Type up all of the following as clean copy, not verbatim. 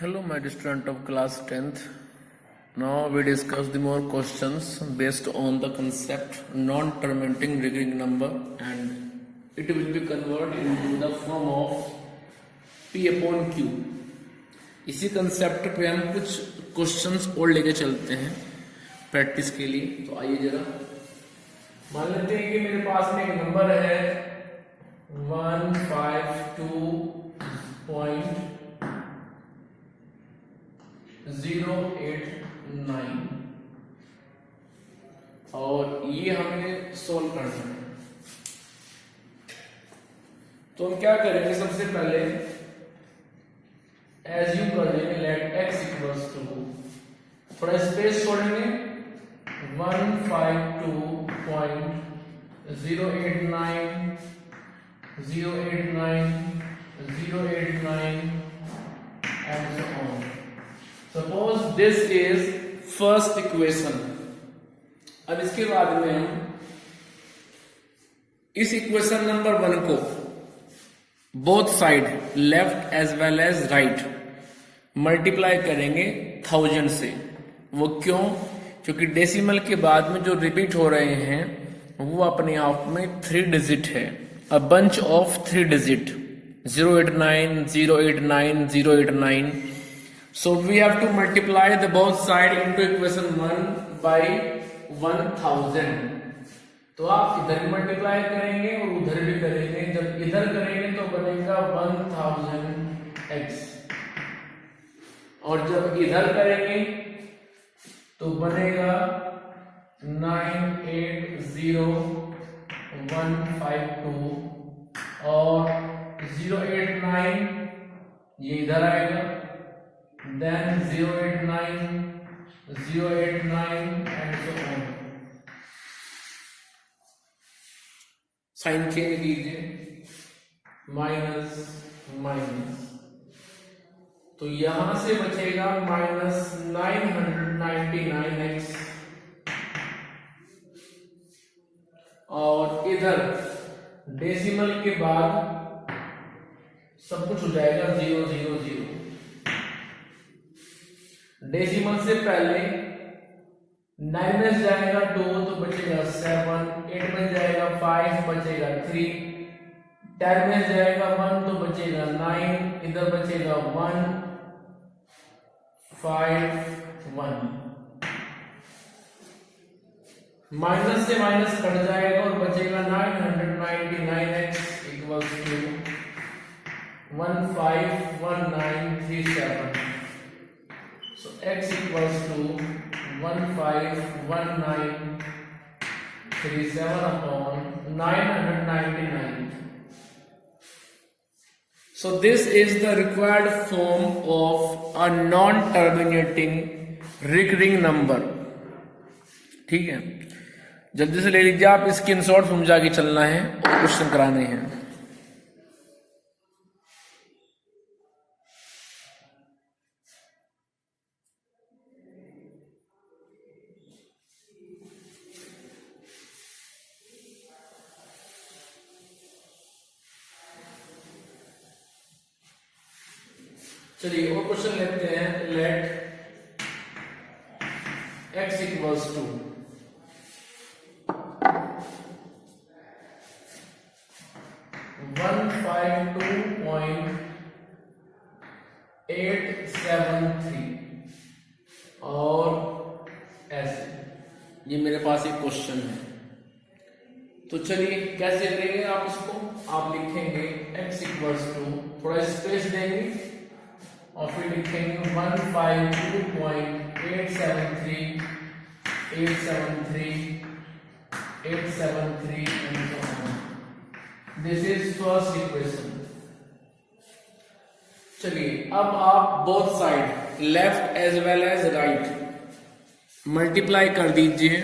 Hello, my dear student of class 10th. Now we discuss the more questions based on the concept non-terminating recurring number, and it will be converted into the form of P upon Q. इसी concept पे हम कुछ questions और लेके चलते हैं practice के लिए। तो आइए जरा मान लेते हैं कि मेरे पास में एक नंबर है 152.089 और ये हमें सोल्व करना है। तो हम क्या करेंगे, सबसे पहले एज्यूम कर देंगे लेट x इक्वल्स टू, थोड़ा स्पेस छोड़ेंगे, 152.089 and so on. Suppose this is first equation. अब इसके बाद में हम इस इक्वेशन नंबर 1 को both side left as well as right multiply करेंगे 1000 से। वो क्यों? क्योंकि डेसिमल के बाद में जो रिपीट हो रहे हैं वो अपने आप में 3 डिजिट है, a bunch of 3 digit 089 089 089. So we have to multiply the both side into equation 1 by 1000. तो आप इधर भी मल्टीप्लाई करेंगे और उधर भी करेंगे। जब इधर करेंगे तो बनेगा 1000x, और जब इधर करेंगे तो बनेगा 980152 और 089 ये इधर आएगा, then 089 089 and so on. Sign change कीजिए, माइनस माइनस, तो यहां से बचेगा -999x और इधर डेसिमल के बाद सब कुछ हो जाएगा 000। डेसिमल से पहले 9 में जाएगा 2 तो बचेगा 7, 8 में जाएगा 5 बचेगा 3, 10 में जाएगा 1 तो बचेगा 9, इधर बचेगा 1 5 1, माइनस से माइनस कट जाएगा और बचेगा 999x equals to 151937. So x equals to 151937 upon 999. So this is the required form of a non-terminating recurring number. ठीक है, जल्दी से ले लीजिए आप, स्क्रीनशॉट समझा के चलना है और क्वेश्चन कराने हैं। चलिए और क्वेश्चन लेते हैं, लेट x इक्वल्स टू 152.873 और ऐसे। ये मेरे पास एक क्वेश्चन है, तो चलिए कैसे करेंगे आप इसको। आप लिखेंगे x इक्वल्स टू, थोड़ा स्पेस देंगे और फिर लिखेंगे 152.873 873 873 and so on. This is first equation. चलिए अब आप both side left as well as right multiply कर दीजिए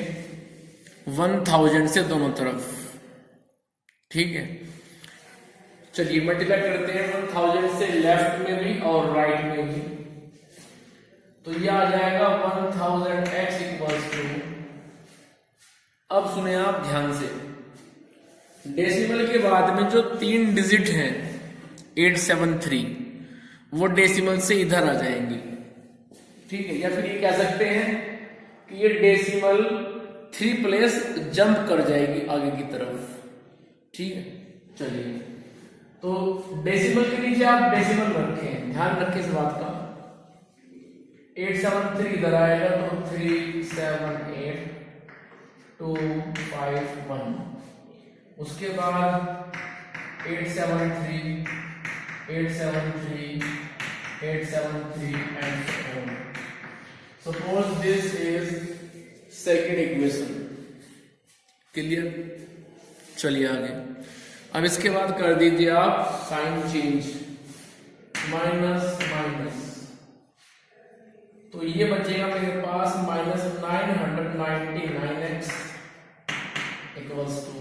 1000 से दोनों तरफ। ठीक है, चलिए मल्टीप्लाई करते हैं 1000 से लेफ्ट में भी और राइट में भी। तो ये आ जाएगा 1000x इक्वल्स टू, अब सुने आप ध्यान से, डेसिमल के बाद में जो 3 डिजिट हैं 873 वो डेसिमल से इधर आ जाएंगी, ठीक है। या फिर ये कह सकते हैं कि ये डेसिमल 3 प्लेस जंप कर जाएगी आगे की तरफ, ठीक है। चलिए, तो डेसिमल के नीचे आप डेसिमल रखें, ध्यान रखें इस बात का। 873 इधर आएगा तो 378251, उसके बाद 873 873 873 and so on. Suppose this is second equation. Clear? चलिए आगे। अब इसके बाद कर दीजिए आप साइन चेंज, माइनस माइनस, तो ये बचेगा मेरे पास माइनस 999x इक्वल्स टू।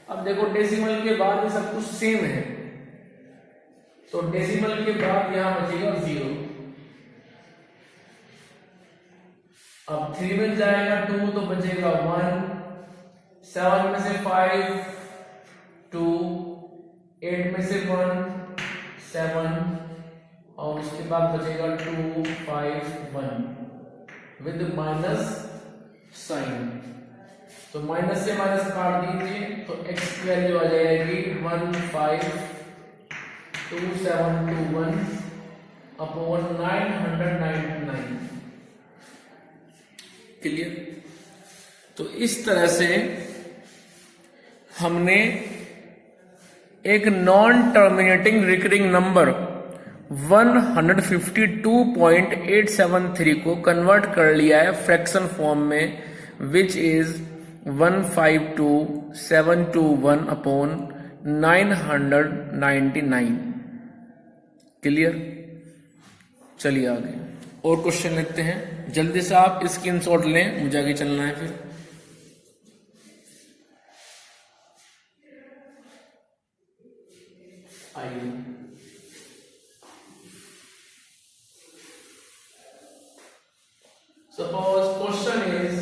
अब देखो डेसिमल के बाद ये सब कुछ सेम है, तो डेसिमल के बाद यहां बचेगा 0। अब 3 में जाएगा 2 तो बचेगा 1, 7 में से 5 2, 8 में से 1 7, और उसके बाद बचेगा 2 5 1 विद माइनस साइन। तो माइनस से माइनस काट दीजिए तो x की वैल्यू आ जाएगी 152721 अपॉन 999। क्लियर? तो इस तरह से हमने एक नॉन टर्मिनेटिंग रिकरिंग नंबर 152.873 को कन्वर्ट कर लिया है फ्रैक्शन फॉर्म में, विच इज 152721 अपॉन 999। क्लियर? चलिए आगे और क्वेश्चन लेते हैं। जल्दी से आप स्क्रीनशॉट लें, मुझे आगे चलना है फिर। आइए, सपोज क्वेश्चन इज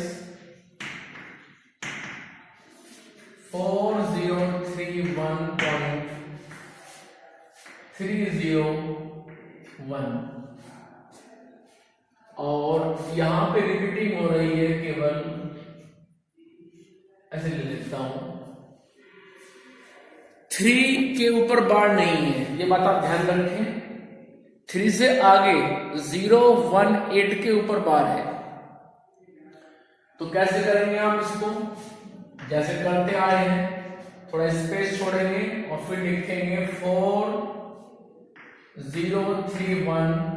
4031.301 और यहां पे रिपीटिंग हो रही है, केवल ऐसे ले लेता हूं, 3 के ऊपर बार नहीं है, ये बात आप ध्यान रखें। 3 से आगे 018 के ऊपर बार है, तो कैसे करेंगे आप इसको? जैसे करते आए हैं, थोड़ा स्पेस छोड़ेंगे और फिर लिखेंगे 4031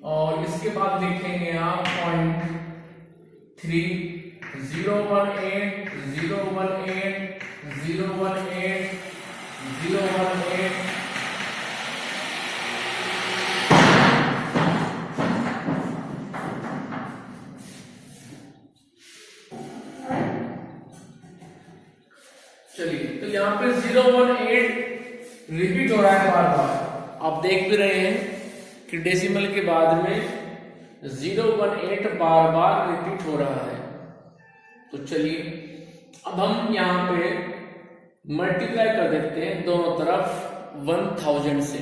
और इसके बाद लिखेंगे आप 0.3 018 018 018 018 चलिए, तो यहां पे 018 रिपीट हो रहा है बार बार। आप देख भी रहे हैं कि डेसिमल के बाद में 018 बार बार रिपीट हो रहा है। तो चलिए, अब हम यहां पे मल्टीप्लाई कर देते हैं दोनों तरफ 1000 से,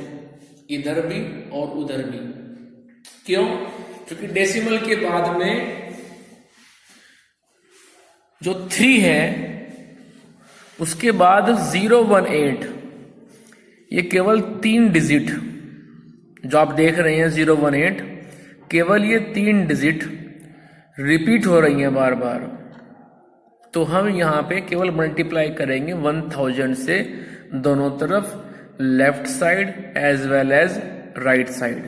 इधर भी और उधर भी। क्यों? क्योंकि डेसिमल के बाद में जो 3 है उसके बाद 018, ये केवल 3 डिजिट जो आप देख रहे हैं 018, केवल ये 3 डिजिट रिपीट हो रही हैं बार बार। तो हम यहां पे केवल मल्टीप्लाई करेंगे 1000 से दोनों तरफ, left side as well as right side.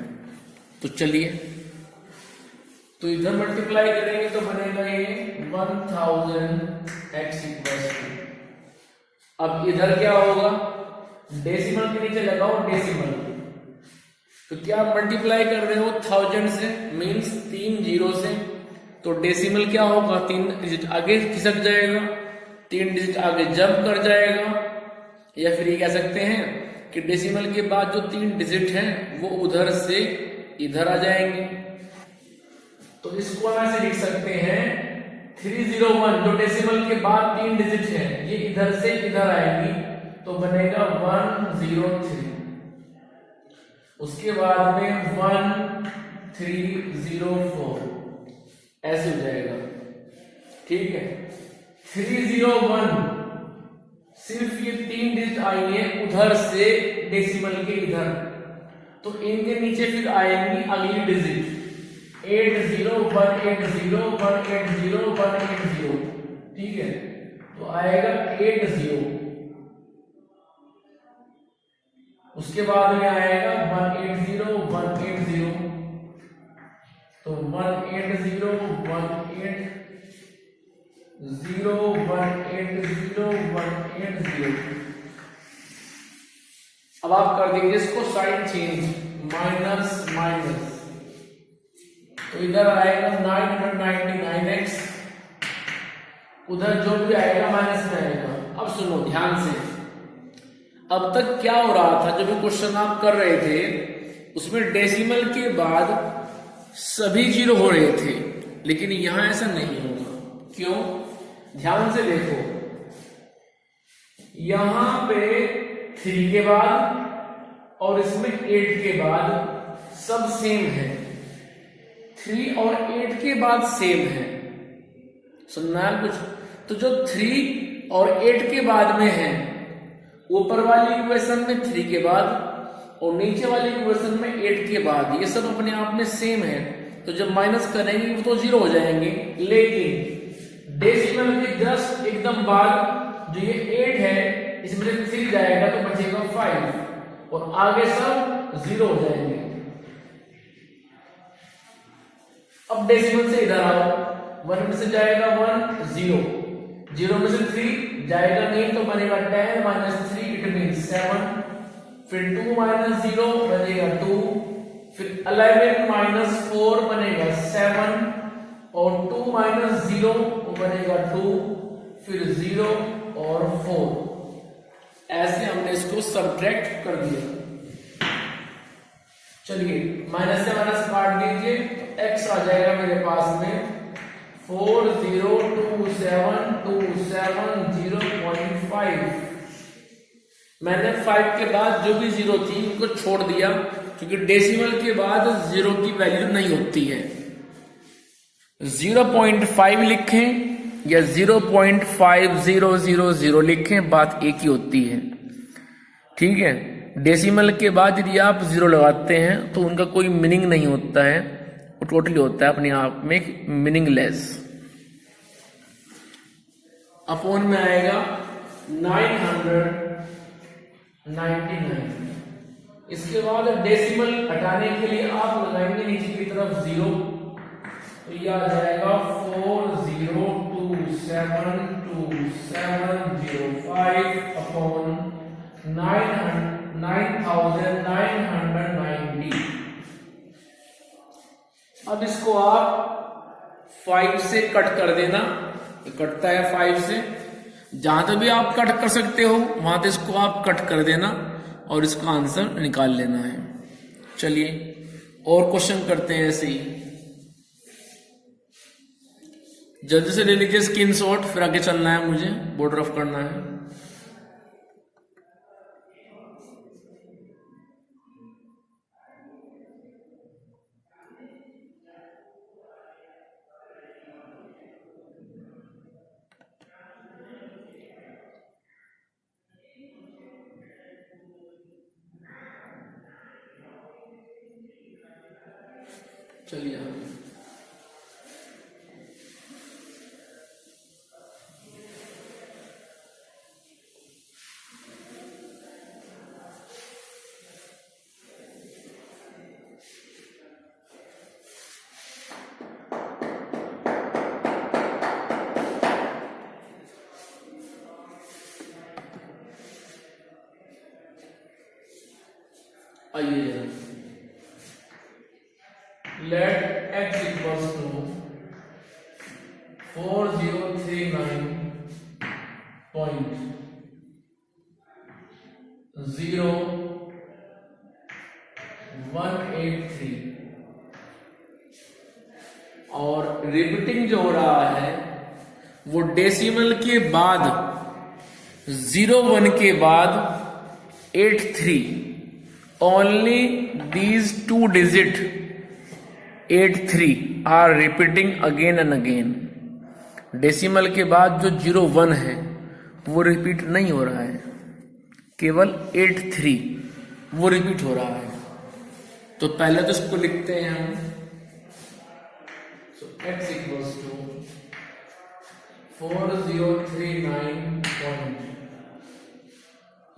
तो चलिए, तो इधर मल्टीप्लाई करेंगे तो बनेगा ये 1000x इक्वल्स टू, अब इधर क्या होगा? डेसिमल के नीचे लगाओ डेसिमल, तो क्या मल्टीप्लाई कर रहे हो 1000 से, मींस 3 जीरो से, तो डेसिमल क्या होगा? 3 डिजिट आगे खिसक जाएगा, 3 डिजिट आगे जंप कर जाएगा। या फिर ये कह सकते हैं कि डेसिमल के बाद जो 3 डिजिट हैं वो उधर से इधर आ जाएंगे। तो इसको हम ऐसे लिख सकते हैं 301, जो डेसिमल के बाद 3 डिजिट है, ये इधर से इधर आएगी तो बनेगा 103। उसके बाद में 1304 ऐसे हो जाएगा। ठीक है, 301 सिर्फ ये 3 डिजिट आएंगे उधर से डेसिमल के इधर, तो इनके नीचे फिर आएंगी अगली डिजिट 80180180 ठीक है, तो आएगा 80। उसके बाद में आएगा 180 तो 180 अब आप कर देंगे इसको साइन चेंज, माइनस माइनस, तो इधर आएगा 999x, उधर जो भी आएगा माइनस में आएगा। अब सुनो ध्यान से, अब तक क्या हो रहा था, जो भी क्वेश्चन आप कर रहे थे उसमें डेसिमल के बाद सभी जीरो हो रहे थे, लेकिन यहां ऐसा नहीं होगा। क्यों? ध्यान से देखो, यहां पे 3 के बाद और इसमें 8 के बाद सब सेम है, 3 और 8 के बाद सेम है। सुनना है कुछ? तो जो 3 और 8 के बाद में है, ऊपर वाली इक्वेशन में 3 के बाद और नीचे वाली इक्वेशन में 8 के बाद, ये सब अपने आप में सेम है, तो जब माइनस करेंगे वो तो जीरो हो जाएंगे। लेकिन डेसिमल के जस्ट एकदम बाद जो ये 8 है इसमें 3 जाएगा तो बचेगा 5 और आगे सब जीरो हो जाएंगे। अब डेसिमल से इधर आओ, 1 में से जाएगा 1 0, 0 में से 3 जाएगा नहीं तो बनेगा 10 माइनस 3 इट मीन 7, फिर 2 माइनस 0 बनेगा 2, फिर 11 माइनस 4 बनेगा 7 और 2 माइनस 0 बनेगा 2, फिर 0 और 4। ऐसे हमने इसको सब्ट्रैक्ट कर दिया। चलिए माइनस से माइनस काट दीजिए, तो x आ जाएगा मेरे पास में 40272705। मैंने 5 के बाद जो भी जीरो थी उनको छोड़ दिया, क्योंकि डेसिमल के बाद जीरो की वैल्यू नहीं होती है। 0.5 लिखें या 0.5000 लिखें, बात एक ही होती है। ठीक है, डेसिमल के बाद यदि आप जीरो लगाते हैं तो उनका कोई मीनिंग नहीं होता है, वो टोटली होता है अपने आप में मीनिंगलेस। अपॉन में आएगा 999। इसके बाद डेसिमल हटाने के लिए आप लगाएंगे नीचे की तरफ 0, तो ये आ जाएगा 4027205 अपॉन 9990। अब इसको आप 5 से कट कर देना, ये कटता है 5 से, जहां तक भी आप कट कर सकते हो वहां तक इसको आप कट कर देना और इसका आंसर निकाल लेना है। चलिए और क्वेश्चन करते हैं ऐसे ही, जल्दी से ले लीजिए स्क्रीनशॉट, फिर आगे चलना है, मुझे बोर्ड रफ करना है। चलिए आइए, let x equals to 4039.0183 और रिपीटिंग जो हो रहा है वो डेसिमल के बाद 01 के बाद 83 only these two digit 83 are repeating again and again. Decimal के बाद जो 01 है वो रिपीट नहीं हो रहा है, केवल 83 वो रिपीट हो रहा है. तो पहले तो इसको लिखते हैं हम. सो x इक्वल्स टू 4039.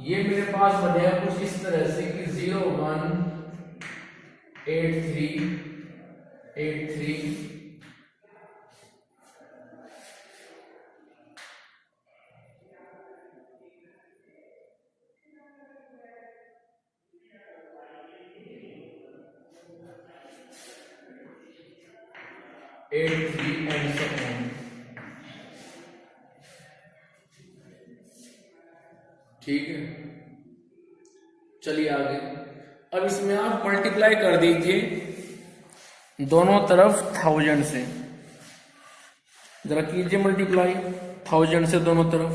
ये मेरे पास बनेगा कुछ इस तरह से कि 018383 83 एंड सो ऑन. ठीक है, चलिए आगे. अब इसमें आप मल्टीप्लाई कर दीजिए दोनों तरफ 1000 से. जरा कीजिए मल्टीप्लाई 1000 से दोनों तरफ.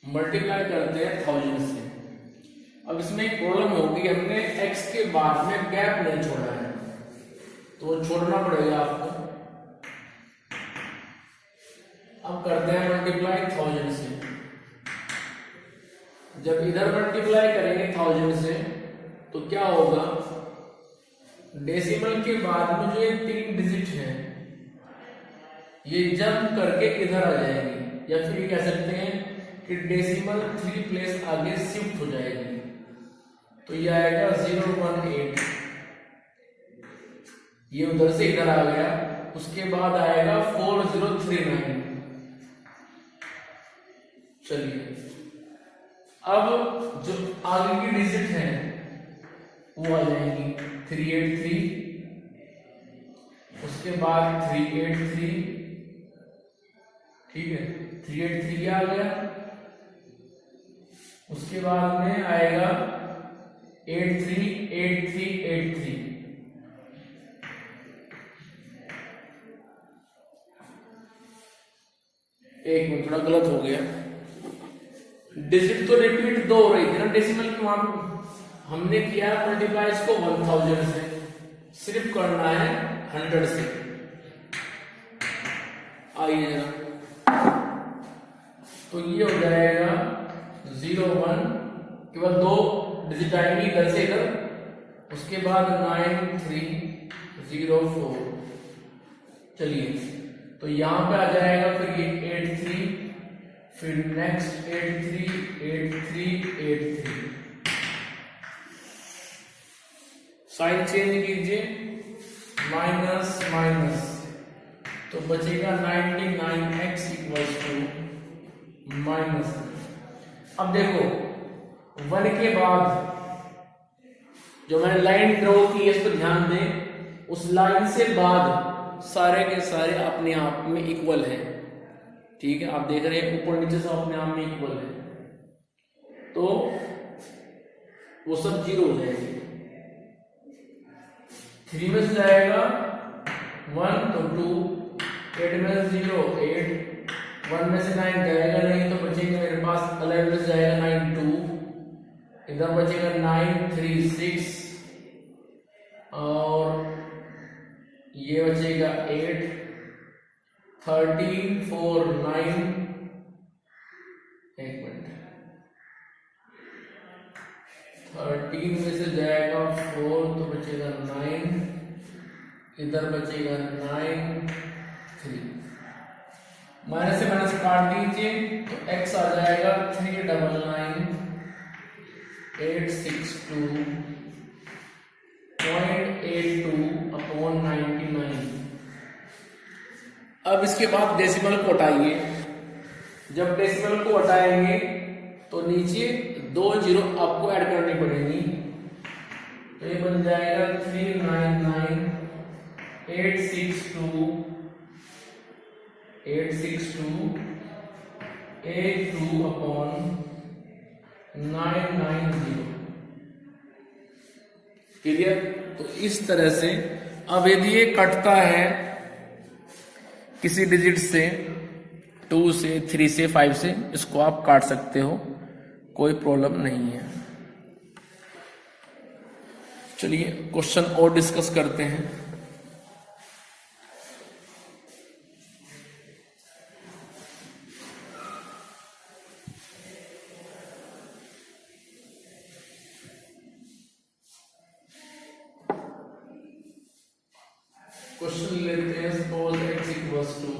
मल्टीप्लाई करते हैं 1000 से. अब इसमें एक प्रॉब्लम होगी, हमने x के बाद में गैप नहीं छोड़ा है तो छोड़ना पड़ेगा आपको. अब करते हैं मल्टीप्लाई 1000 से. जब इधर मल्टीप्लाई करेंगे 1000 से तो क्या होगा, डेसिमल के बाद में जो ये 3 डिजिट है ये जंप करके इधर आ जाएंगे, या फिर कह सकते हैं कि डेसिमल 3 प्लेस आगे शिफ्ट हो जाएगी. तो ये आएगा 018. ये उधर से इधर आ गया. उसके बाद आएगा 4039. चलिए, अब जो आगे की डिजिट है वो आ जाएंगी 383. उसके बाद 383. ठीक है, 383 आ गया. उसके बाद में आएगा 838383. एक मिनट, थोड़ा गलत हो गया. डिजिट तो रिपीट 2 हो रही थी ना डेसिमल की. वहां हमने किया मल्टीप्लाई इसको 1000 से, सिर्फ करना है 100 से. आइए जरा, तो ये हो जाएगा 01, केवल 2 डिजिट आएंगी इधर से इधर. उसके बाद 9304. चलिए, तो यहां पे आ जाएगा फिर ये 83, फिर नेक्स्ट 83 83 83. साइन चेंज कीजिए, माइनस माइनस, तो बचेगा 99x इक्वल्स टू माइनस. अब देखो 1 के बाद जो मैंने लाइन ड्रॉ की है इस पर ध्यान दें. उस लाइन से बाद सारे के सारे अपने आप में इक्वल है. ठीक है, आप देख रहे हैं ऊपर नीचे सब अपने आप में इक्वल है, तो वो सब 0 हो जाएंगे. 3 में से जाएगा 1 तो 2, 8 में से 0 8, 1 में से 9 जाएगा नहीं तो बचेगा मेरे पास 11 में से जाएगा 9 2, इधर बचेगा 9 3 6, और ये बचेगा 8 13 4 9. एक मिनट, 13 में से जाएगा 4 तो बचेगा 9, इधर बचेगा 9 3. माइनस से माइनस काट दीजिए तो x आ जाएगा 399,862.82/99। अब इसके बाद डेसिमल को हटाइए। जब डेसिमल को हटाएंगे तो नीचे 2 जीरो आपको ऐड करनी पड़ेगी, तो ये बन जाएगा 399,862.82/990। क्लियर? तो इस तरह से अब यदि ये कटता है किसी डिजिट से, 2 से, 3 से, 5 से, इसको आप काट सकते हो, कोई प्रॉब्लम नहीं है। चलिए क्वेश्चन और डिस्कस करते हैं। क्वेश्चन लेते हैं। सपोज x इक्वल्स टू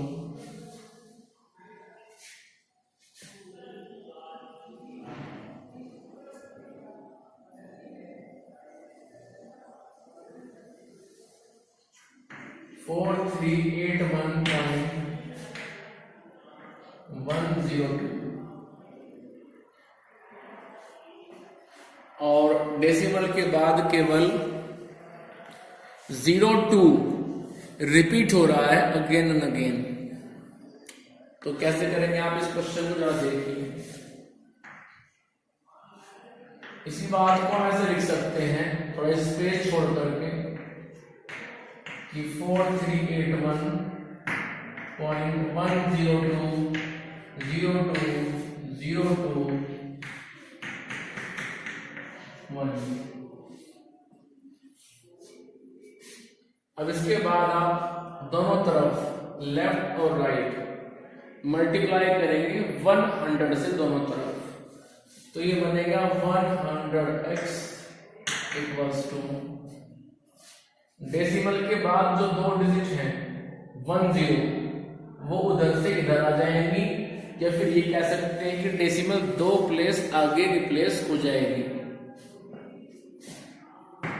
4381.102 और डेसिमल के बाद केवल 02 रिपीट हो रहा है अगेन एंड अगेन। तो कैसे करेंगे आप इस क्वेश्चन को, जरा देखिए। इसी बात को हम ऐसे लिख सकते हैं, थोड़ा स्पेस छोड़ करके, कि 4381.102.02.02.1। अब इसके बाद आप दोनों तरफ लेफ्ट और राइट मल्टीप्लाई करेंगे 100 से दोनों तरफ, तो ये बनेगा 100x इक्वल्स टू, डेसिमल के बाद जो 2 डिजिट हैं 10 वो उधर से इधर आ जाएंगी, या फिर ये कह सकते हैं कि डेसिमल 2 प्लेस आगे रिप्लेस हो जाएगी।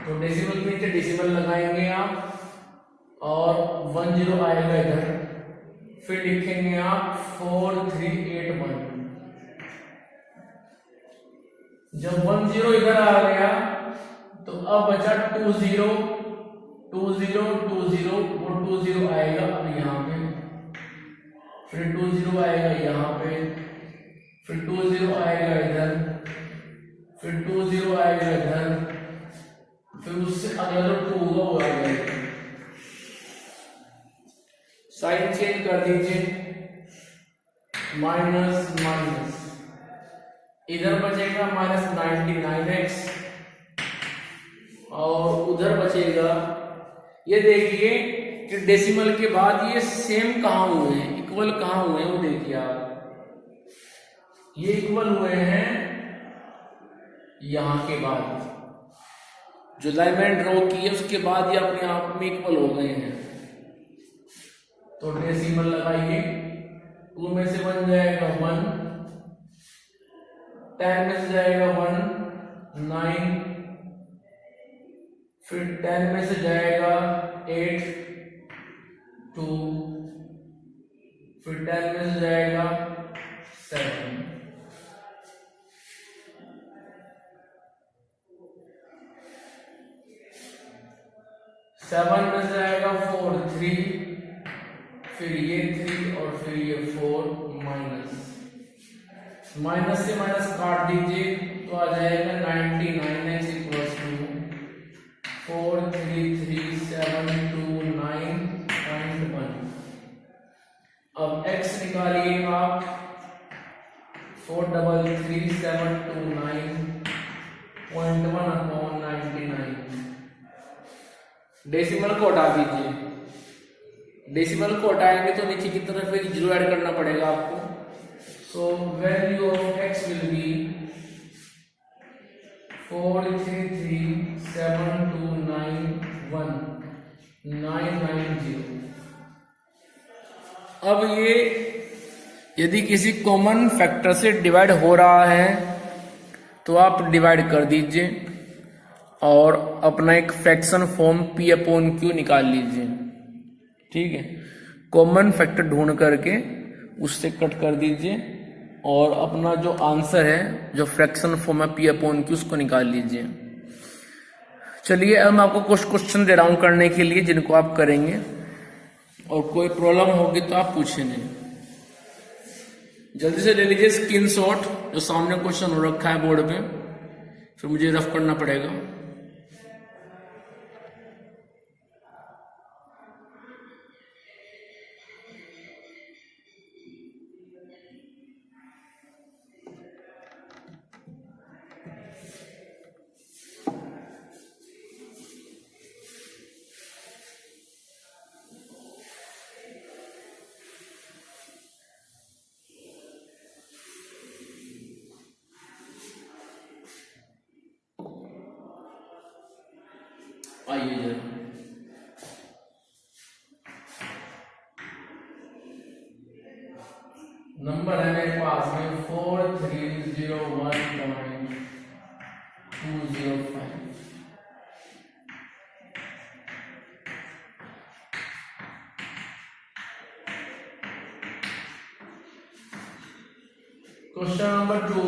तो डेसिमल के नीचे डेसिमल लगाएंगे आप और 10 आएगा इधर, फिर लिखेंगे आप 4381। जब 10 इधर आ गया तो अब बचा 20 वो 20 आएगा अब यहाँ पे, फिर 20 आएगा यहाँ पे, फिर 20 आएगा इधर, फिर 20 आएगा इधर, फिर उससे अगला जो 2 होगा वो आएगा। साइन चेंज कर दीजिए, माइनस माइनस, इधर बचेगा -99x और उधर बचेगा। ये देखिए कि डेसिमल के बाद ये सेम कहां हुए हैं, इक्वल कहां हुए हैं, वो देखिए आप, ये इक्वल हुए हैं यहां के बाद, जो लाइन मैंने ड्रॉ की है उसके बाद ये अपने आप में इक्वल हो गए हैं। तो डेसिमल लगाइए, 2 में से बन जाएगा 1, 10 में से जाएगा 1, 9, फिर 10 में से जाएगा 8, 2, फिर 10 में से जाएगा 7, 7 में से जाएगा 4, 3, फिर ये 3 और फिर ये 4, माइनस से माइनस काट दीजिए तो आ जाएगा 99x इक्वल्स टू 433,729.1। अब x निकालिए आप, 433,729.1/99। डेसिमल को हटा दीजिए, डेसिमल को हटाएंगे तो नीचे की तरफ एक 0 ऐड करना पड़ेगा आपको। So value of x will be 433,729.1,990। अब ये यदि किसी कॉमन फैक्टर से डिवाइड हो रहा है तो आप डिवाइड कर दीजिए और अपना एक fraction form P upon Q निकाल लीजिए। ठीक है, कॉमन फैक्टर ढूंढ करके उससे कट कर दीजिए और अपना जो आंसर है, जो फ्रैक्शन फॉर्म है P अपॉन Q, उसको निकाल लीजिए। चलिए अब मैं आपको कुछ क्वेश्चन दे रहा हूं करने के लिए, जिनको आप करेंगे और कोई प्रॉब्लम होगी तो आप पूछेंगे। जल्दी से ले लीजिए स्क्रीनशॉट, जो सामने क्वेश्चन हो रखा है बोर्ड पे, फिर मुझे रफ करना पड़ेगा। आइए जरा, नंबर है मेरे पास में 4301.205। Question number 2,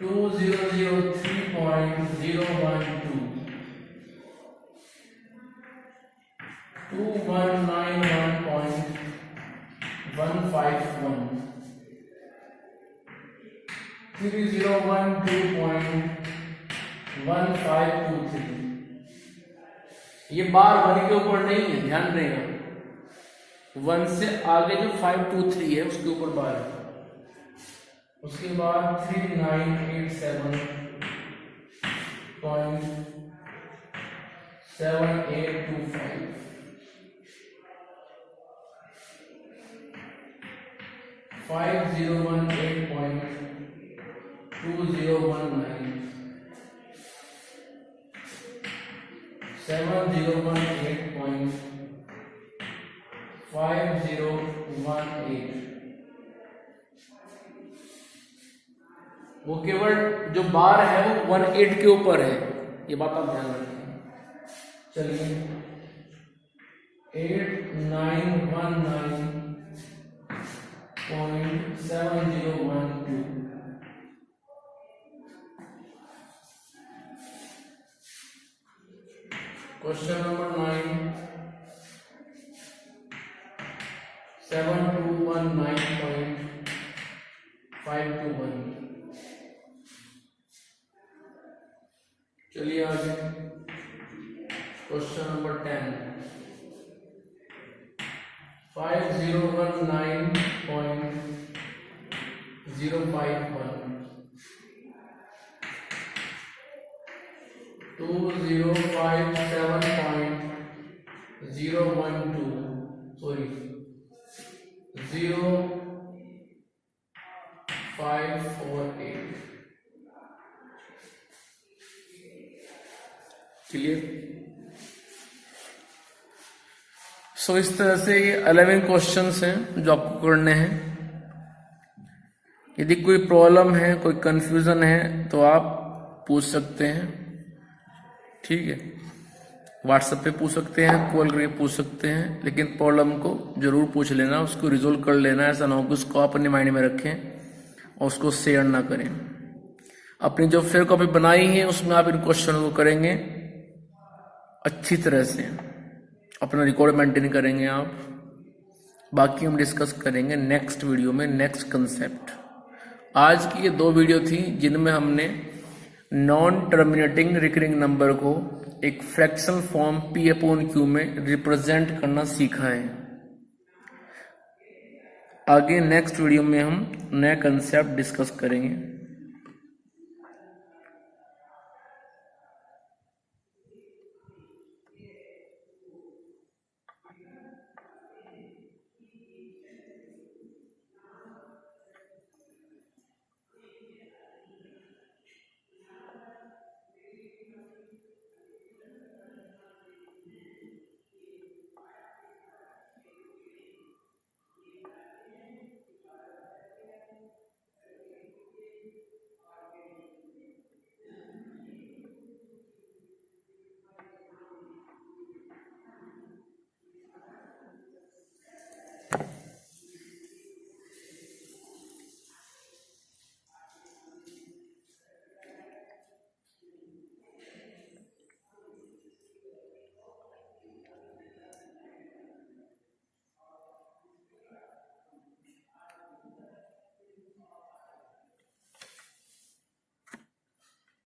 2003.012, 2191.151, 3012.1523। ये बार 1 के ऊपर नहीं है, ध्यान रहेगा। 1 से आगे जो 523 है उसके ऊपर बार है। उसके बाद 3987.7825, 5018.2019, 7018.5018। वो केवल जो बार है वो 18 के ऊपर है, ये बात आप ध्यान रखें। चलिए 8919.7012, क्वेश्चन नंबर 9, 7219.521। चलिए आगे क्वेश्चन नंबर 10, 5019.051, 2057.012, सॉरी 0548। चलिए, सो इस तरह से ये 11 क्वेश्चंस हैं जो आपको करने हैं। यदि कोई प्रॉब्लम है, कोई कंफ्यूजन है तो आप पूछ सकते हैं। ठीक है, व्हाट्सएप पे पूछ सकते हैं, कॉल करके पूछ सकते हैं, लेकिन प्रॉब्लम को जरूर पूछ लेना, उसको रिजोल्व कर लेना। ऐसा ना हो कि उसको आप अपने माइंड में रखें और उसको शेयर ना करें। अपनी जो फेयर कॉपी बनाई है उसमें आप इन क्वेश्चन को करेंगे अच्छी तरह से, अपना रिकॉर्ड मेंटेन करेंगे आप। बाकी हम डिस्कस करेंगे नेक्स्ट वीडियो में, नेक्स्ट कंसेप्ट। आज की ये 2 वीडियो थी जिनमें हमने नॉन टर्मिनेटिंग रिकरिंग नंबर को एक fraction form P upon Q में रिप्रेजेंट करना सीखा है। आगे नेक्स्ट वीडियो में हम नया कंसेप्ट डिस्कस करेंगे।